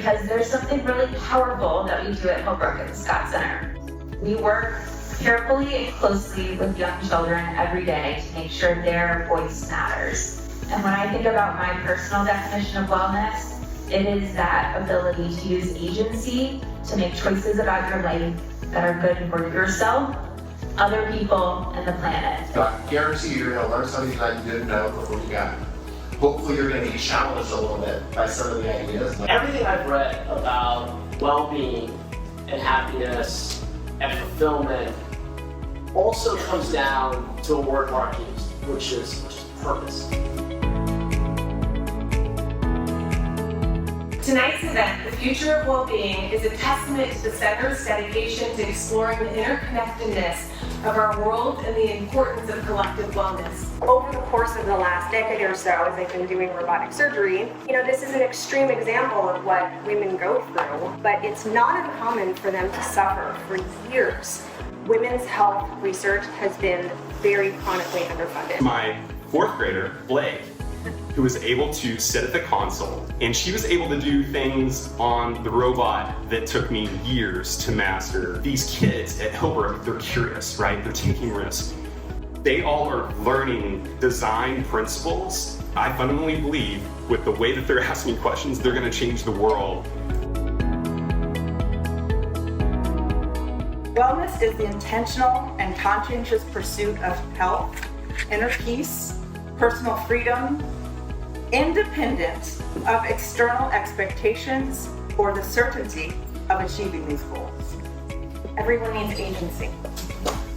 because there's something really powerful that we do at Hillbrook at the Scott Center. We work carefully and closely with young children every day to make sure their voice matters. And when I think about my personal definition of wellness, it is that ability to use agency to make choices about your life that are good for yourself, other people, and the planet. I guarantee you're going to learn something that you didn't know before you got it. Hopefully you're going to be challenged a little bit by some of the ideas. Everything I've read about well-being and happiness and fulfillment also comes down to a word Mark used, which is purpose. Tonight's event, The Future of Wellbeing, is a testament to the Center's dedication to exploring the interconnectedness of our world and the importance of collective wellness. Over the course of the last decade or so, as I've been doing robotic surgery, this is an extreme example of what women go through, but it's not uncommon for them to suffer for years. Women's health research has been very chronically underfunded. My fourth grader, Blake, who was able to sit at the console, and she was able to do things on the robot that took me years to master. These kids at Hillbrook, they're curious, right? They're taking risks. They all are learning design principles. I fundamentally believe with the way that they're asking questions, they're gonna change the world. Wellness is the intentional and conscientious pursuit of health, inner peace, personal freedom, independent of external expectations or the certainty of achieving these goals. Everyone needs agency.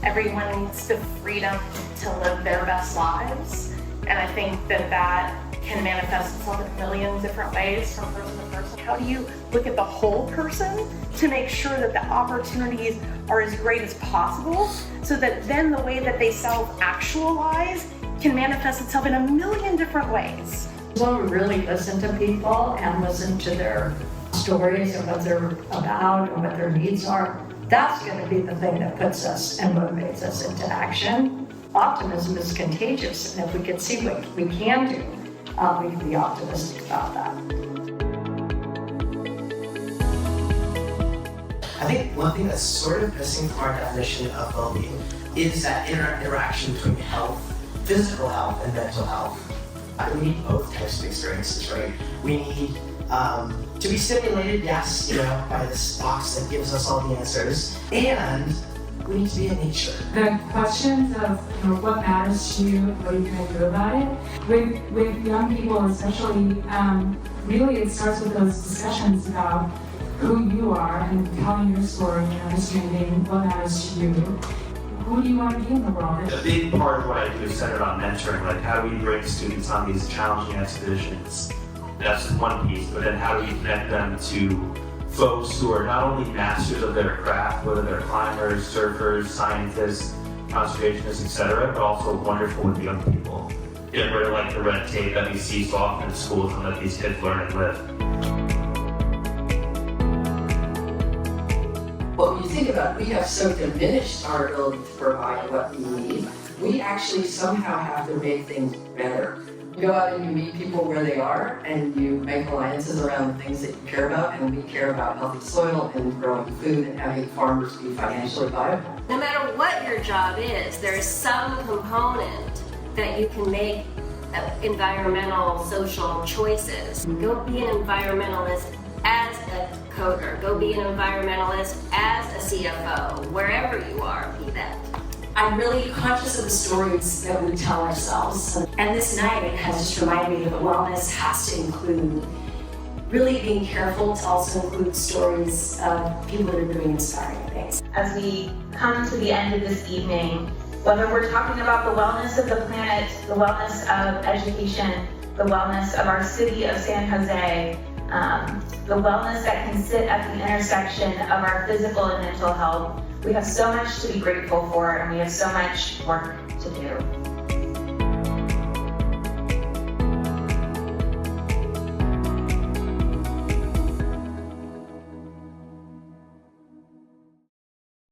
Everyone needs the freedom to live their best lives. And I think that can manifest itself in a million different ways from person to person. How do you look at the whole person to make sure that the opportunities are as great as possible so that then the way that they self-actualize can manifest itself in a million different ways? When we really listen to people and listen to their stories and what they're about and what their needs are, that's going to be the thing that puts us and motivates us into action. Optimism is contagious, and if we can see what we can do, we can be optimistic about that. I think one thing that's sort of missing from our definition of well-being is that interaction between health, physical health, and mental health. We need both types of experiences, right? We need to be stimulated, yes, by this box that gives us all the answers, and we need to be in nature. The questions of what matters to you, what are you going to do about it, with young people especially, really it starts with those discussions about who you are and telling your story and understanding what matters to you. Who do you want to be in the world? A big part of what I do is centered on mentoring, like how do we bring students on these challenging expeditions? That's one piece, but then how do we connect them to folks who are not only masters of their craft, whether they're climbers, surfers, scientists, conservationists, etc., but also wonderful with young people. Get rid of the red tape that we see so often in schools and let these kids learn and live. Well, when you think about it, we have so diminished our ability to provide what we need. We actually somehow have to make things better. You go out and you meet people where they are, and you make alliances around the things that you care about, and we care about healthy soil and growing food and having farmers be financially viable. No matter what your job is, there is some component that you can make environmental, social choices. Go be an environmentalist as a coder. Go be an environmentalist as a CFO, wherever you are, be that. I'm really conscious of the stories that we tell ourselves. And this night has just reminded me that wellness has to include really being careful to also include stories of people that are doing inspiring things. As we come to the end of this evening, whether we're talking about the wellness of the planet, the wellness of education, the wellness of our city of San Jose, the wellness that can sit at the intersection of our physical and mental health, we have so much to be grateful for, and we have so much work to do.